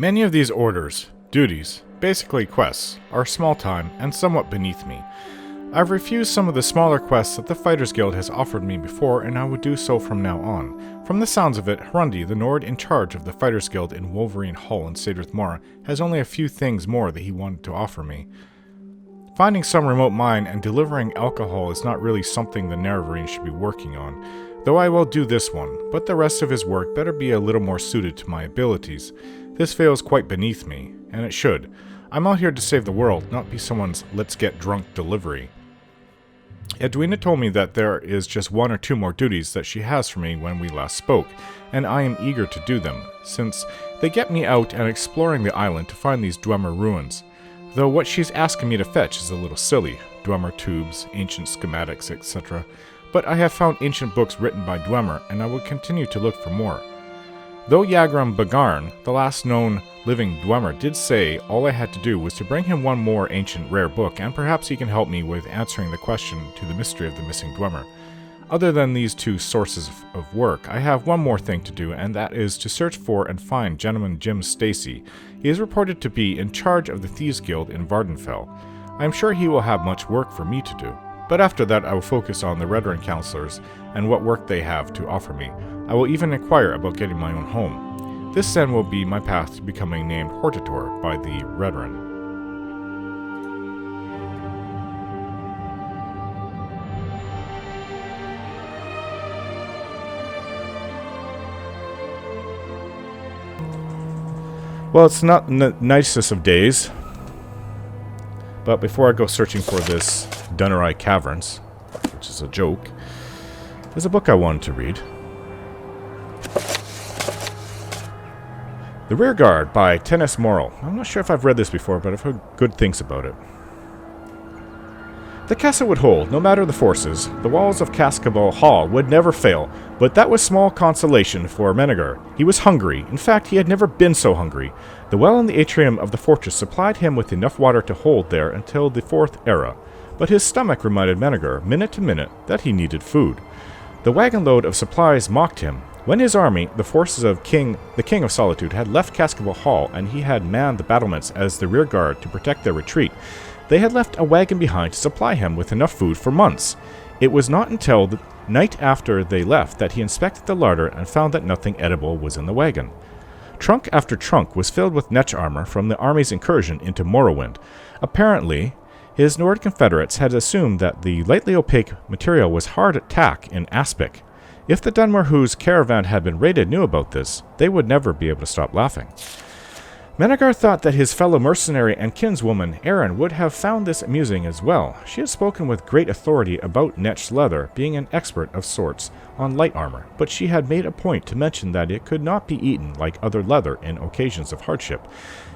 Many of these orders, duties, basically quests, are small time and somewhat beneath me. I've refused some of the smaller quests that the Fighters Guild has offered me before, and I would do so from now on. From the sounds of it, Hrundi, the Nord in charge of the Fighters Guild in Wolverine Hall in Sadrith Mora, has only a few things more that he wanted to offer me. Finding some remote mine and delivering alcohol is not really something the Nerevarine should be working on, though I will do this one, but the rest of his work better be a little more suited to my abilities. This feels quite beneath me, and it should. I'm out here to save the world, not be someone's let's-get-drunk delivery. Edwina told me that there is just one or two more duties that she has for me when we last spoke, and I am eager to do them, since they get me out and exploring the island to find these Dwemer ruins. Though what she's asking me to fetch is a little silly, Dwemer tubes, ancient schematics, etc. But I have found ancient books written by Dwemer, and I will continue to look for more. Though Yagram Bagarn, the last known living Dwemer, did say all I had to do was to bring him one more ancient rare book, and perhaps he can help me with answering the question to the mystery of the missing Dwemer. Other than these two sources of work, I have one more thing to do, and that is to search for and find Gentleman Jim Stacy. He is reported to be in charge of the Thieves Guild in Vardenfell. I am sure he will have much work for me to do. But after that I will focus on the Redoran counselors and what work they have to offer me. I will even inquire about getting my own home. This then will be my path to becoming named Hortator by the Redoran. Well, it's not the nicest of days, but before I go searching for this Dunirai Caverns, which is a joke, there's a book I wanted to read. The Rearguard by Tennis Morrill. I'm not sure if I've read this before, but I've heard good things about it. The castle would hold, no matter the forces. The walls of Cascabel Hall would never fail, but that was small consolation for Menegar. He was hungry. In fact, he had never been so hungry. The well in the atrium of the fortress supplied him with enough water to hold there until the Fourth Era, but his stomach reminded Menegar, minute to minute, that he needed food. The wagon load of supplies mocked him. When his army, the forces of the King of Solitude, had left Cascabel Hall and he had manned the battlements as the rear guard to protect their retreat, they had left a wagon behind to supply him with enough food for months. It was not until the night after they left that he inspected the larder and found that nothing edible was in the wagon. Trunk after trunk was filled with netch armor from the army's incursion into Morrowind. Apparently, his Nord confederates had assumed that the lightly opaque material was hard at tack in aspic. If the Dunmer whose caravan had been raided knew about this, they would never be able to stop laughing. Menegar thought that his fellow mercenary and kinswoman, Erin, would have found this amusing as well. She had spoken with great authority about netched leather, being an expert of sorts on light armor, but she had made a point to mention that it could not be eaten like other leather in occasions of hardship.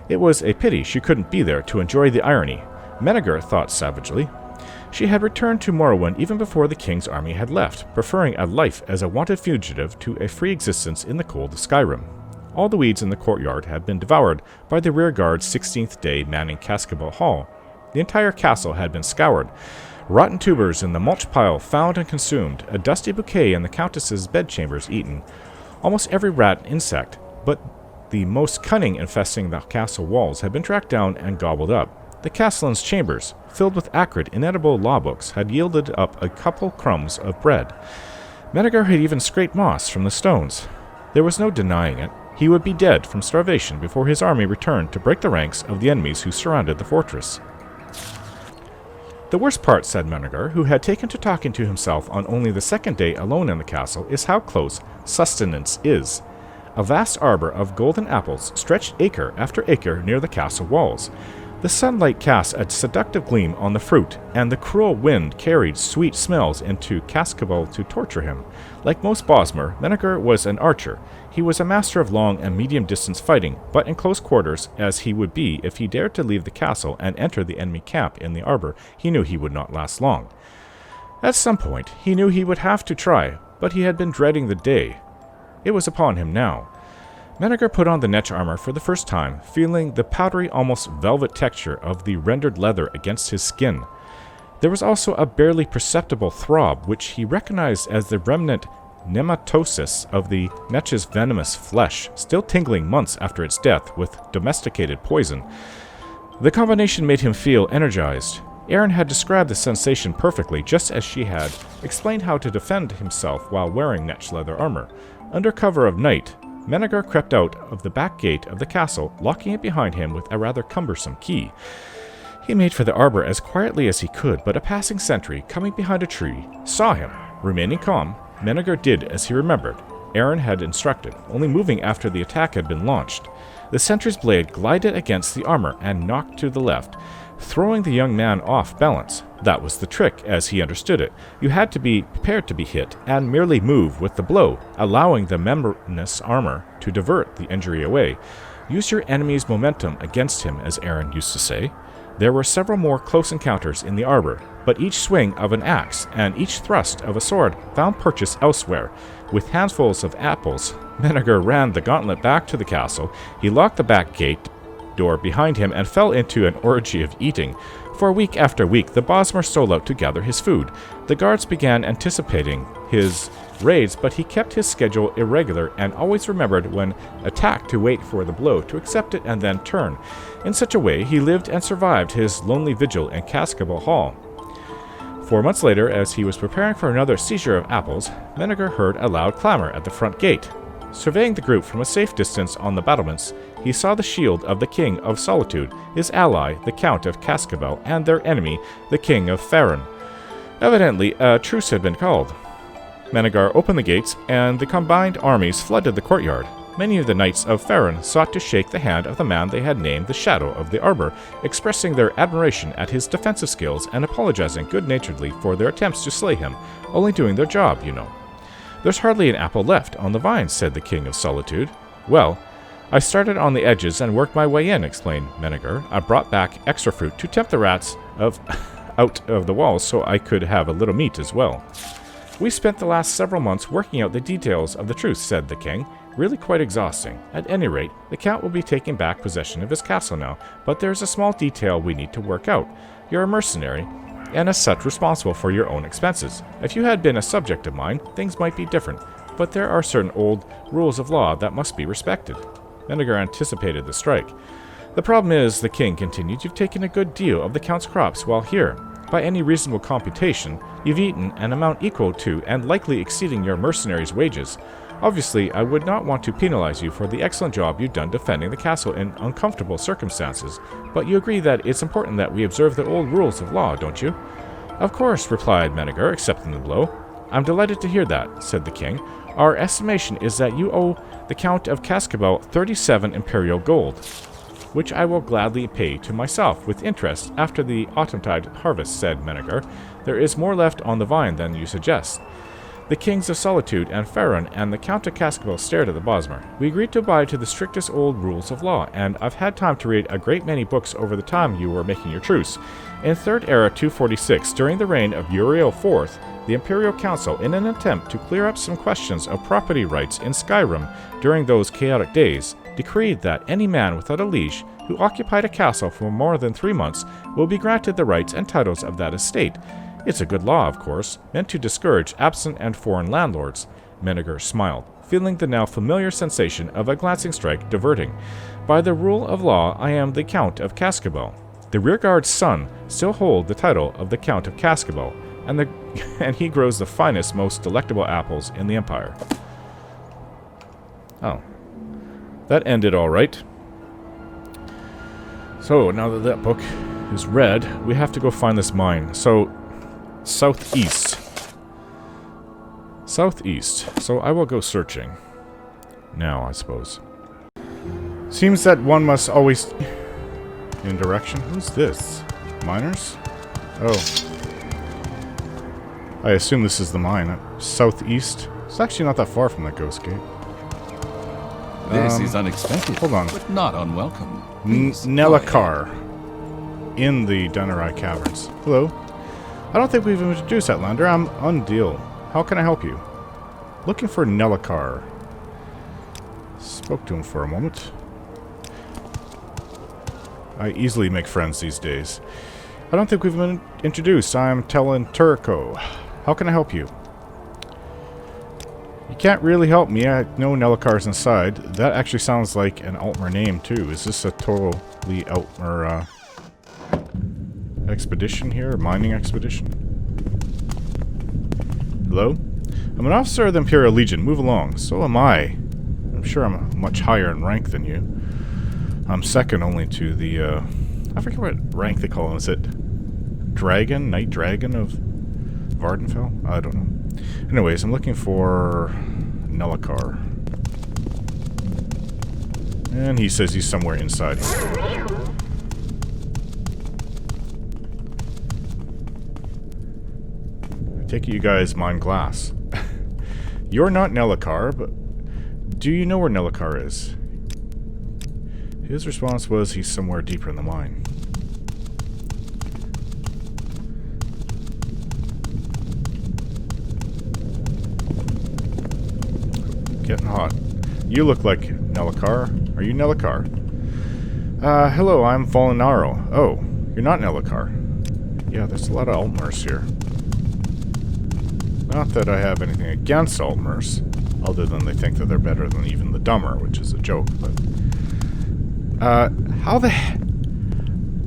It was a pity she couldn't be there to enjoy the irony, Menegar thought savagely. She had returned to Morrowind even before the king's army had left, preferring a life as a wanted fugitive to a free existence in the cold of Skyrim. All the weeds in the courtyard had been devoured by the rearguard's 16th day manning Cascabel Hall. The entire castle had been scoured. Rotten tubers in the mulch pile found and consumed, a dusty bouquet in the countess's bedchambers eaten, almost every rat and insect, but the most cunning infesting the castle walls had been tracked down and gobbled up. The castellan's chambers, filled with acrid, inedible law books, had yielded up a couple crumbs of bread. Menegar had even scraped moss from the stones. There was no denying it. He would be dead from starvation before his army returned to break the ranks of the enemies who surrounded the fortress. The worst part, said Menegar, who had taken to talking to himself on only the second day alone in the castle, is how close sustenance is. A vast arbor of golden apples stretched acre after acre near the castle walls. The sunlight cast a seductive gleam on the fruit, and the cruel wind carried sweet smells into Cascabel to torture him. Like most Bosmer, Menegar was an archer. He was a master of long and medium-distance fighting, but in close quarters, as he would be if he dared to leave the castle and enter the enemy camp in the arbor, he knew he would not last long. At some point, he knew he would have to try, but he had been dreading the day. It was upon him now. Menegar put on the netch armor for the first time, feeling the powdery, almost velvet texture of the rendered leather against his skin. There was also a barely perceptible throb, which he recognized as the remnant nematosis of the Netch's venomous flesh, still tingling months after its death with domesticated poison. The combination made him feel energized. Aaron had described the sensation perfectly, just as she had explained how to defend himself while wearing Netch leather armor. Under cover of night, Menegar crept out of the back gate of the castle, locking it behind him with a rather cumbersome key. He made for the arbor as quietly as he could, but a passing sentry, coming behind a tree, saw him. Remaining calm, Menegar did as he remembered. Aaron had instructed, only moving after the attack had been launched. The sentry's blade glided against the armor and knocked to the left, throwing the young man off balance. That was the trick, as he understood it. You had to be prepared to be hit, and merely move with the blow, allowing the membranous armor to divert the injury away. Use your enemy's momentum against him, as Aaron used to say. There were several more close encounters in the arbor, but each swing of an axe and each thrust of a sword found purchase elsewhere. With handfuls of apples, Menegar ran the gauntlet back to the castle. He locked the back gate door behind him and fell into an orgy of eating. For week after week, the Bosmer stole out to gather his food. The guards began anticipating his raids, but he kept his schedule irregular and always remembered when attacked to wait for the blow, to accept it and then turn. In such a way, he lived and survived his lonely vigil in Cascabel Hall. 4 months later, as he was preparing for another seizure of apples, Menegar heard a loud clamor at the front gate. Surveying the group from a safe distance on the battlements, he saw the shield of the King of Solitude, his ally, the Count of Cascabel, and their enemy, the King of Farron. Evidently, a truce had been called. Menegar opened the gates, and the combined armies flooded the courtyard. Many of the knights of Farron sought to shake the hand of the man they had named the Shadow of the Arbor, expressing their admiration at his defensive skills and apologizing good-naturedly for their attempts to slay him, only doing their job, you know. "There's hardly an apple left on the vines," said the King of Solitude. "Well, I started on the edges and worked my way in," explained Menegar. "I brought back extra fruit to tempt the rats out of the walls so I could have a little meat as well." "We spent the last several months working out the details of the truce," said the king. "Really quite exhausting. At any rate, the Count will be taking back possession of his castle now, but there's a small detail we need to work out. You're a mercenary, and as such responsible for your own expenses. If you had been a subject of mine, things might be different, but there are certain old rules of law that must be respected." Menegar anticipated the strike. "The problem is," the king continued, "you've taken a good deal of the Count's crops while here. By any reasonable computation, you've eaten an amount equal to and likely exceeding your mercenaries' wages. Obviously, I would not want to penalize you for the excellent job you've done defending the castle in uncomfortable circumstances, but you agree that it's important that we observe the old rules of law, don't you?" "Of course," replied Menegar, accepting the blow. "I'm delighted to hear that," said the king. "Our estimation is that you owe the Count of Cascabel 37 imperial gold, which I will gladly pay to myself with interest after the autumntide harvest," said Menegar. "There is more left on the vine than you suggest." The Kings of Solitude and Farron and the Count of Cascabel stared at the Bosmer. "We agreed to abide to the strictest old rules of law, and I've had time to read a great many books over the time you were making your truce. In 3rd Era 246, during the reign of Uriel IV, the Imperial Council, in an attempt to clear up some questions of property rights in Skyrim during those chaotic days, decreed that any man without a liege who occupied a castle for more than 3 months will be granted the rights and titles of that estate. It's a good law, of course, meant to discourage absent and foreign landlords." Menegar smiled, feeling the now familiar sensation of a glancing strike diverting. "By the rule of law, I am the Count of Cascabel. The rearguard's son still hold the title of the Count of Cascabel, and he grows the finest, most delectable apples in the Empire." Oh. That ended all right. So, now that that book is read, we have to go find this mine. So, southeast. Southeast. So I will go searching. Now, I suppose. Seems that one must always... In direction? Who's this? Miners? Oh. I assume this is the mine. Southeast. It's actually not that far from that ghost gate. This is unexpected. Hold on. But not unwelcome. Nelakar. In the Dunirai Caverns. Hello. I don't think we've introduced that lander. I'm Undeal. How can I help you? Looking for Nelakar. Spoke to him for a moment. I easily make friends these days. I don't think we've been introduced. I'm Telin Turco. How can I help you? You can't really help me. I know Nelakar's inside. That actually sounds like an Altmer name, too. Is this a totally Altmer expedition here? Mining expedition? Hello? I'm an officer of the Imperial Legion. Move along. So am I. I'm sure I'm much higher in rank than you. I'm second only to the, I forget what rank they call him. Is it Dragon? Knight Dragon of Vardenfell? I don't know. Anyways, I'm looking for Nelakar. And he says he's somewhere inside here. I take it you guys mine glass. You're not Nelakar, but do you know where Nelakar is? His response was he's somewhere deeper in the mine. Getting hot. You look like Nelakar. Are you Nelakar? Hello, I'm Volinaro. Oh, you're not Nelakar. Yeah, there's a lot of Altmers here. Not that I have anything against Altmers, other than they think that they're better than even the Dummer, which is a joke, but... how the heck...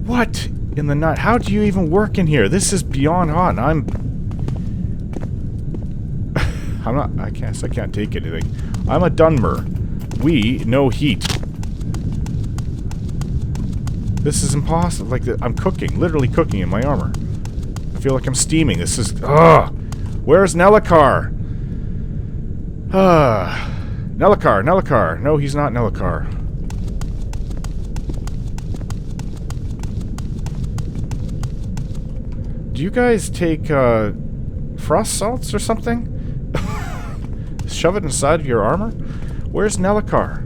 What in the night? How do you even work in here? This is beyond hot, and I'm not... I can't take anything. I'm a Dunmer. We know heat. This is impossible. Like, I'm cooking. Literally cooking in my armor. I feel like I'm steaming. This is... Ugh! Where's Nelakar? Nelakar, Nelakar. No, he's not Nelakar. Do you guys take, frost salts or something? Shove it inside of your armor? Where's Nelakar?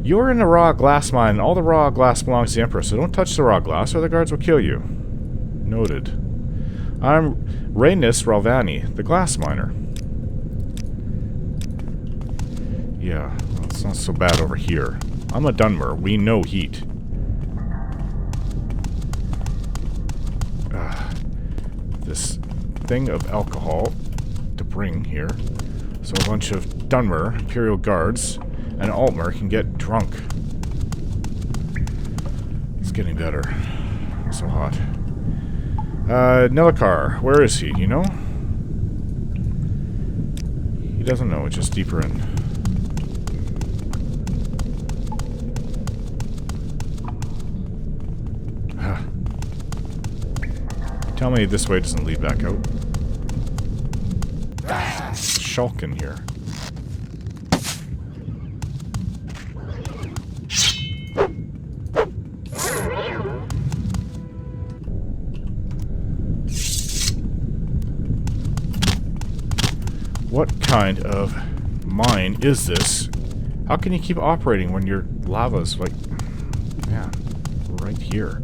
You're in a raw glass mine, and all the raw glass belongs to the Emperor, so don't touch the raw glass or the guards will kill you. Noted. I'm Rhaenys Ralvani, the glass miner. Yeah, well, it's not so bad over here. I'm a Dunmer. We know heat. This thing of alcohol to bring here, so a bunch of Dunmer, Imperial Guards, and Altmer can get drunk. It's getting better. It's so hot. Nelakar, where is he? You know? He doesn't know. It's just deeper in. Tell me this way doesn't lead back out. Shulkin here. What kind of mine is this? How can you keep operating when your lava's like... Yeah, right here.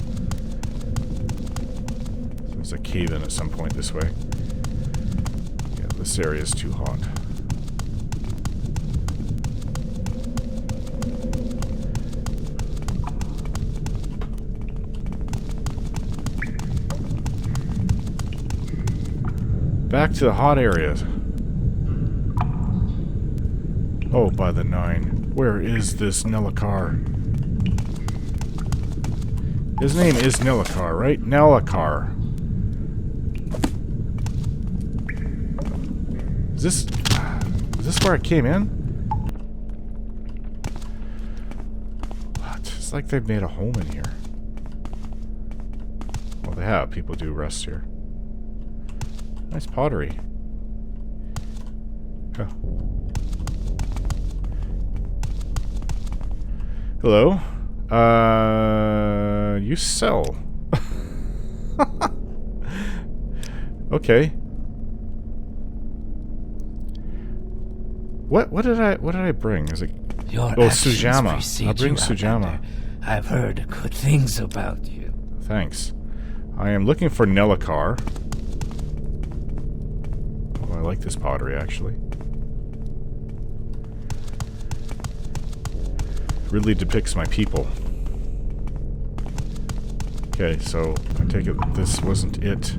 There's a cave-in at some point this way. Yeah, this area is too hot. Back to the hot areas. Oh, by the 9. Where is this Nelakar? His name is Nelakar, right? Nelakar. Is this where I came in? What? It's like they've made a home in here. Well, they have. People do rest here. Nice pottery. Huh. Hello? You sell. Okay. What did I bring? Is it Sujamma. I'll bring Sujamma. I've heard good things about you. Thanks. I am looking for Nelakar. Oh, I like this pottery actually. Really depicts my people. Okay, so I take it this wasn't it.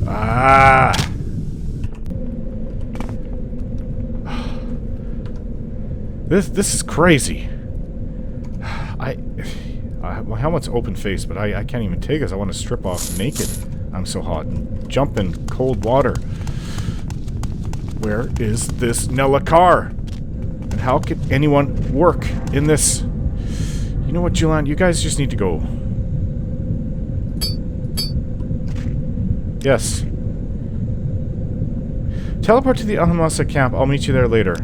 Ah! This is crazy. My helmet's open face, but I can't even take this. I want to strip off naked. I'm so hot and jump in cold water. Where is this Nella car? And how could anyone work in this? You know what, Julian? You guys just need to go. Yes. Teleport to the Alhamasa camp. I'll meet you there later.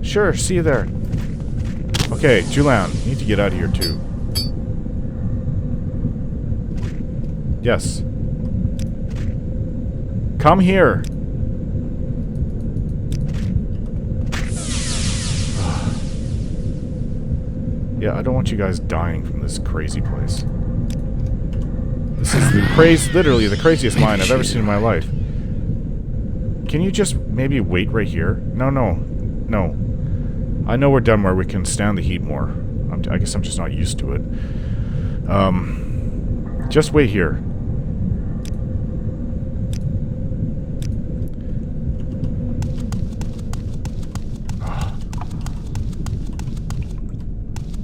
Sure, see you there. Okay, Julian, you need to get out of here too. Yes. Come here. Yeah, I don't want you guys dying from this crazy place. This is literally the craziest mine I've ever seen in my life. Can you just maybe wait right here? No. I know we're done where we can stand the heat more. I guess I'm just not used to it. Just wait here.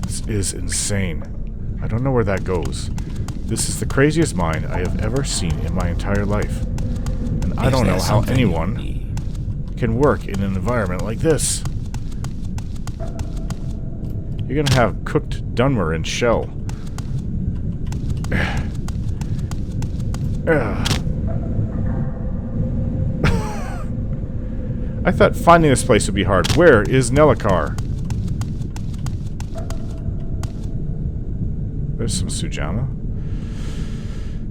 This is insane. I don't know where that goes. This is the craziest mine I have ever seen in my entire life. And I don't know how anyone can work in an environment like this. You're gonna have cooked Dunmer and shell. I thought finding this place would be hard. Where is Nellikar? There's some Sujamma.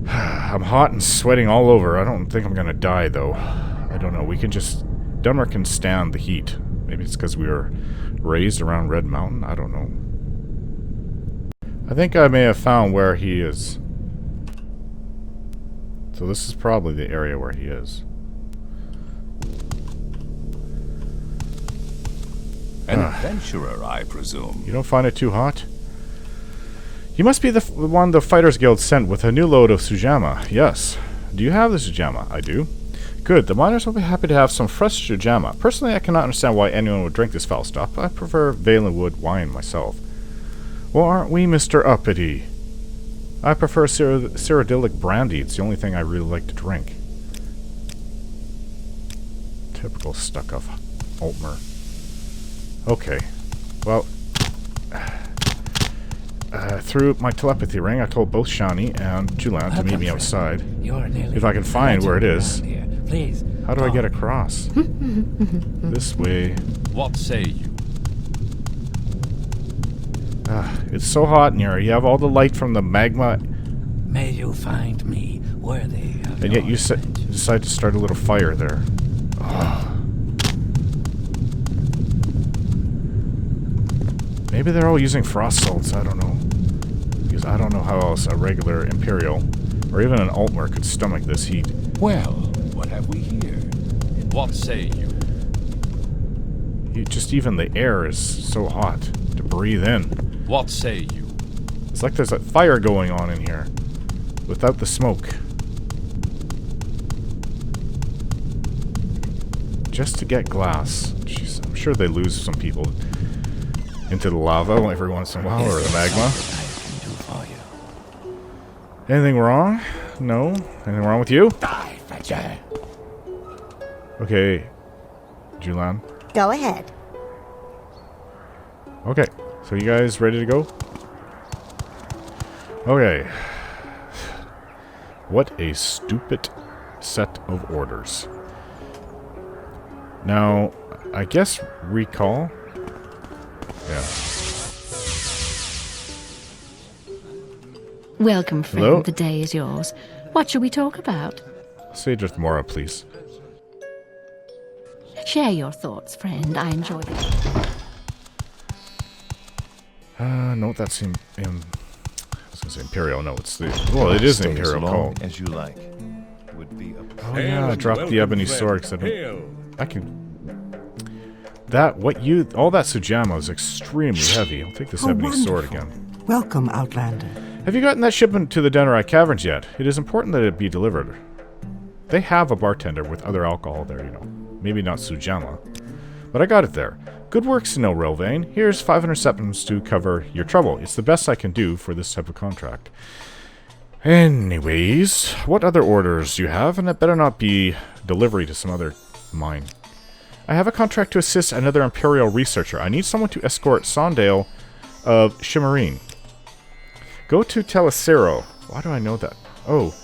I'm hot and sweating all over. I don't think I'm gonna die, though. I don't know. We can just... Dunmer can stand the heat. Maybe it's because we were raised around Red Mountain. I don't know. I think I may have found where he is. So this is probably the area where he is. An adventurer, I presume. You don't find it too hot? You must be the one the Fighters Guild sent with a new load of Sujamma. Yes. Do you have the Sujamma? I do. Good. The miners will be happy to have some fresh Sujamma. Personally, I cannot understand why anyone would drink this foul stuff. I prefer Valenwood wine myself. Well, aren't we, Mr. Uppity? I prefer Cyrodiilic brandy. It's the only thing I really like to drink. Typical stuck-up Altmer. Okay. Well, through my telepathy ring, I told both Shani and Julian to meet me outside. If I can find where it is. Please. How do I get across? This way. What say you? It's so hot in here. You have all the light from the magma. May you find me worthy of And yet your you decide to start a little fire there. Maybe they're all using frost salts. I don't know. Because I don't know how else a regular Imperial or even an Altmer could stomach this heat. Well, what have we here? What say you? Just even the air is so hot to breathe in. What say you? It's like there's a fire going on in here without the smoke. Just to get glass. Jeez, I'm sure they lose some people into the lava every once in a while, or the magma. Anything wrong? No? Anything wrong with you? Okay. Julian. Go ahead. Okay. So you guys ready to go? Okay. What a stupid set of orders. Now, I guess recall. Yeah. Welcome, friend. Hello? The day is yours. What shall we talk about? Sage with Mora, please. Share your thoughts, friend. I enjoy it. No, that's I was gonna say Imperial. No, it's the... Well, it is an Imperial call. As you like. Would be a Oh yeah, I dropped the ebony sword because I can... All that Sujamma is extremely heavy. I'll take this ebony sword again. Welcome, Outlander. Have you gotten that shipment to the Dunirai caverns yet? It is important that it be delivered. They have a bartender with other alcohol there, you know. Maybe not Sujamma. But I got it there. Good work, Snow Railvein. Here's 500 septims to cover your trouble. It's the best I can do for this type of contract. Anyways, what other orders do you have? And it better not be delivery to some other mine. I have a contract to assist another Imperial researcher. I need someone to escort Sondaale of Shimmerine. Go to Telecero. Why do I know that? Oh,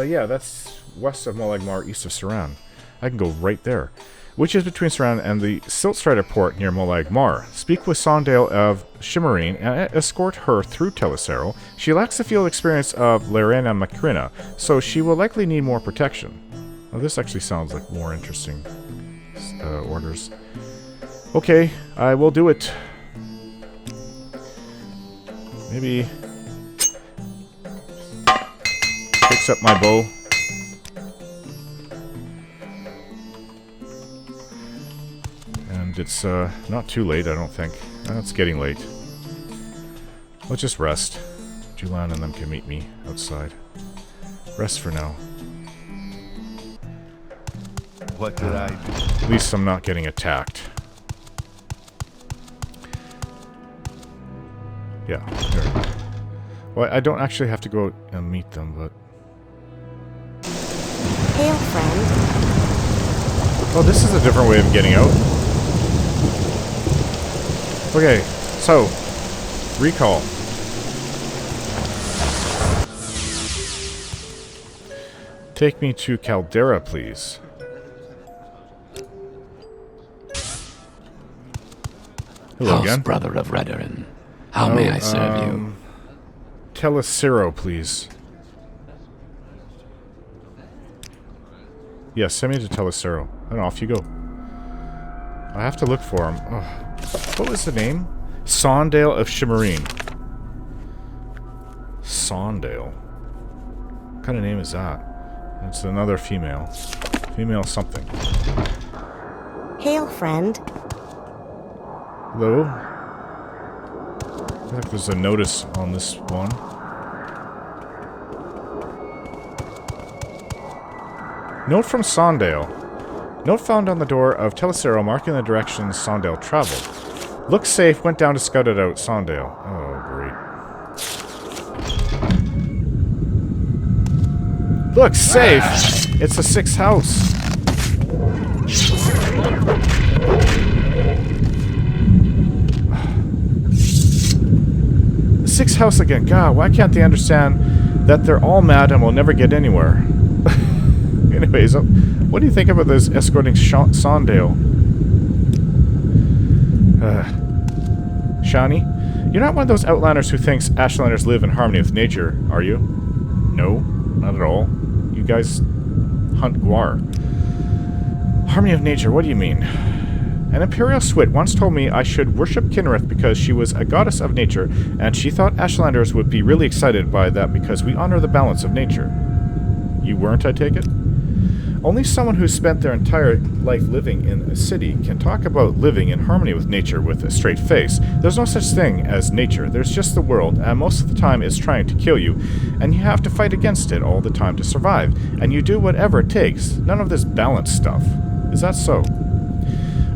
yeah, that's west of Molegmar, east of Saran. I can go right there. Which is between Saran and the Siltstrider port near Molegmar. Speak with Sondaale of Shimmerine and escort her through Telecero. She lacks the field experience of Lerena Macrina, so she will likely need more protection. Oh, this actually sounds like more interesting orders. Okay, I will do it. Maybe fix up my bow. And it's not too late, I don't think. It's getting late. Let's just rest. Julan and them can meet me outside. Rest for now. What did I do? At least I'm not getting attacked. Yeah, here. Well, I don't actually have to go and meet them, but... Hail, friend. Oh, this is a different way of getting out. Okay, so... Recall. Take me to Caldera, please. Hello House again. brother of Redarin. How may I serve you? Telecero, please. Yes, send me to Telecero. And off you go. I have to look for him. Ugh. What was the name? Sondaale of Shimmerine. Sondaale. What kind of name is that? It's another female. Female something. Hail, friend. Hello? I think there's a notice on this one. Note from Sondaale. Note found on the door of Telecero marking the direction Sondaale traveled. Looks safe, went down to scout it out. Sondaale. Oh, great. Looks safe! It's the 6th house. The 6th house again. God, why can't they understand that they're all mad and will never get anywhere? Anyways, what do you think about this escorting Sondaale? Shani, you're not one of those outlanders who thinks Ashlanders live in harmony with nature, are you? No, not at all. You guys hunt guar. Harmony of nature, what do you mean? An Imperial Swit once told me I should worship Kinnereth because she was a goddess of nature, and she thought Ashlanders would be really excited by that because we honor the balance of nature. You weren't, I take it? Only someone who's spent their entire life living in a city can talk about living in harmony with nature with a straight face. There's no such thing as nature. There's just the world, and most of the time it's trying to kill you, and you have to fight against it all the time to survive, and you do whatever it takes. None of this balance stuff. Is that so?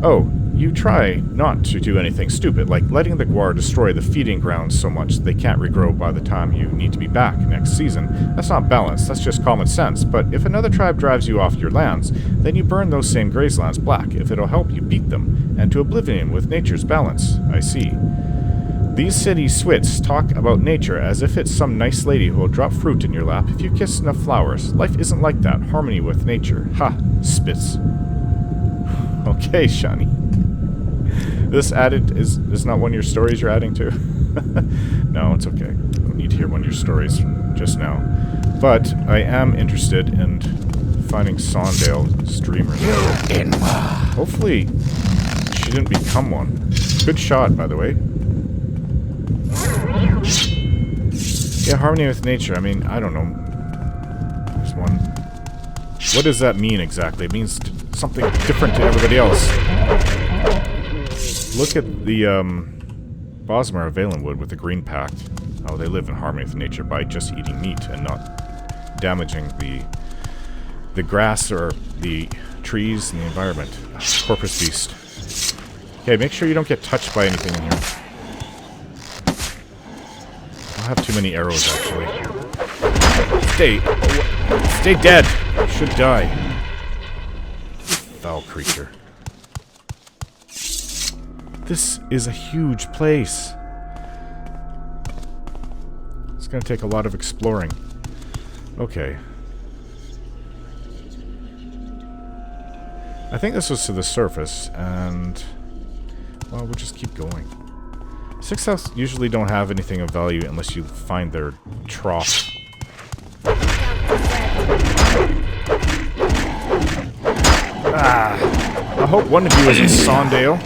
Oh, you try not to do anything stupid, like letting the guar destroy the feeding grounds so much they can't regrow by the time you need to be back next season. That's not balance, that's just common sense. But if another tribe drives you off your lands, then you burn those same grazelands black, if it'll help you beat them, and to oblivion with nature's balance. I see. These city swits talk about nature as if it's some nice lady who will drop fruit in your lap if you kiss enough flowers. Life isn't like that. Harmony with nature. Ha! Spits. Okay, Shani. This added is not one of your stories you're adding to? No, it's okay. I don't need to hear one of your stories just now. But I am interested in finding Sondaale streamers. Hopefully she didn't become one. Good shot, by the way. Yeah, harmony with nature. I mean, I don't know. There's one. What does that mean exactly? It means something different to everybody else. Look at the Bosmer of Valenwood with the Green Pact. How they live in harmony with nature by just eating meat and not damaging the the grass or the trees and the environment. Corpus beast. Okay, make sure you don't get touched by anything in here. I don't have too many arrows, actually. Stay dead! You should die. Foul creature. This is a huge place. It's gonna take a lot of exploring. Okay. I think this was to the surface, and... well, we'll just keep going. 6th House usually don't have anything of value unless you find their trough. I hope one of you is in Sondaale.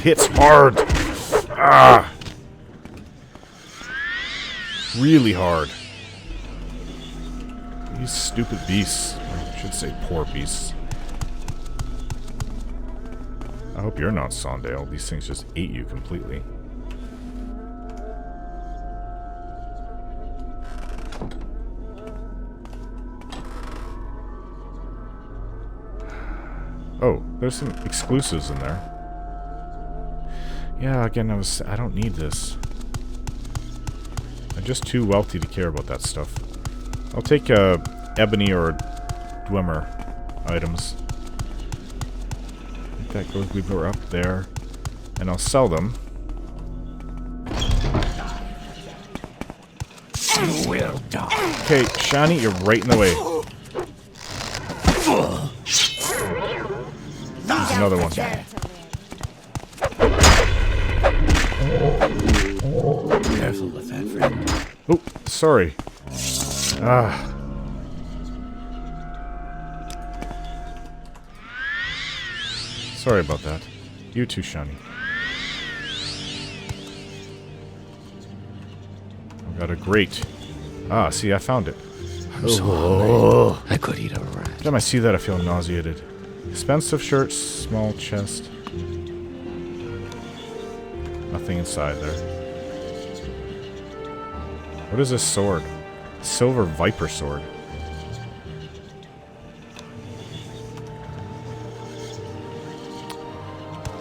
Hits hard. Really hard. These stupid beasts. I should say poor beasts. I hope you're not Sondaale. These things just ate you completely. Oh, there's some exclusives in there. Yeah, again, I don't need this. I'm just too wealthy to care about that stuff. I'll take ebony or dwemer items. I think that goes, we were up there. And I'll sell them. You will die. Okay, Shani, you're right in the way. There's another one. Careful with that, friend. Oh, sorry. Sorry about that. You too, Shani. I've got a grate. See, I found it. I'm so hungry. I could eat a rat. Every time I see that, I feel nauseated. Expensive shirts, small chest. Nothing inside there. What is this sword? Silver Viper sword.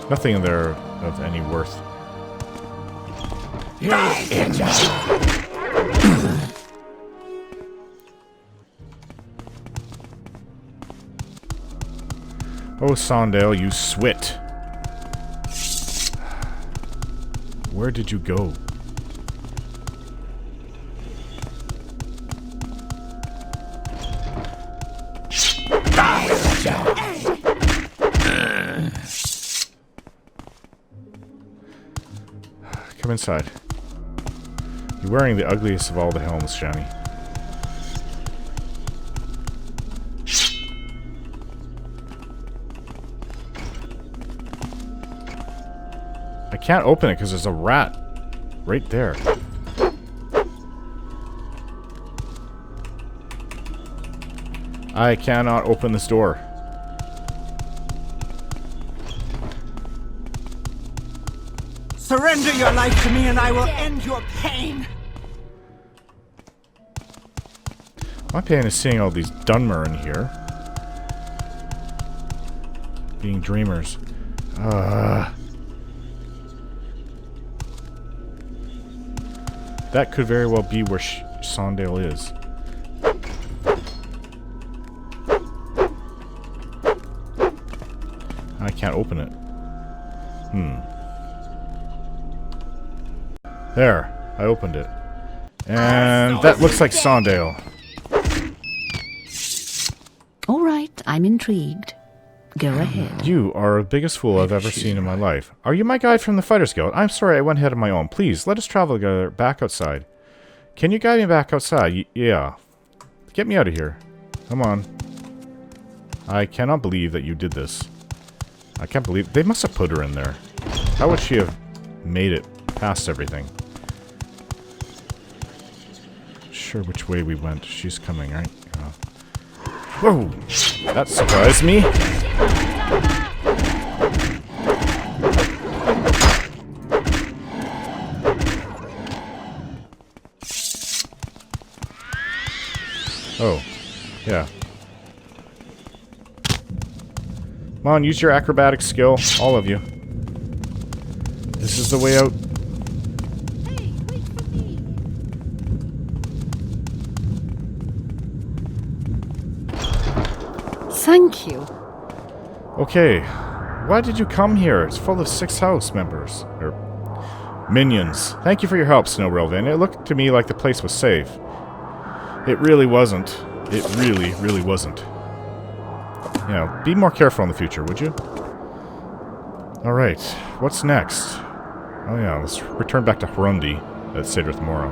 Nothing in there of any worth. Oh, Sondaale, you swit. Where did you go? Come inside. You're wearing the ugliest of all the helms, Shani. I can't open it because there's a rat right there. I cannot open this door. Surrender your life to me and I will end your pain. My pain is seeing all these Dunmer in here. Being dreamers. That could very well be where Sondaale is. I can't open it. There. I opened it. And that looks like Sondaale. All right, I'm intrigued. Go ahead. You are the biggest fool I've ever seen in my life. Are you my guide from the Fighter's Guild? I'm sorry I went ahead on my own. Please, let us travel together back outside. Can you guide me back outside? Yeah. Get me out of here. Come on. I cannot believe that you did this. I can't believe... They must have put her in there. How would she have made it past everything? Sure which way we went. She's coming, right? Whoa! That surprised me. Yeah. Come on, use your acrobatic skill. All of you. This is the way out. Thank you. Okay. Why did you come here? It's full of 6 house members. Or minions. Thank you for your help, Snow Relvin. It looked to me like the place was safe. It really wasn't. It really, really wasn't. You know, be more careful in the future, would you? Alright. What's next? Oh yeah, let's return back to Harundi at Sidrith Mora.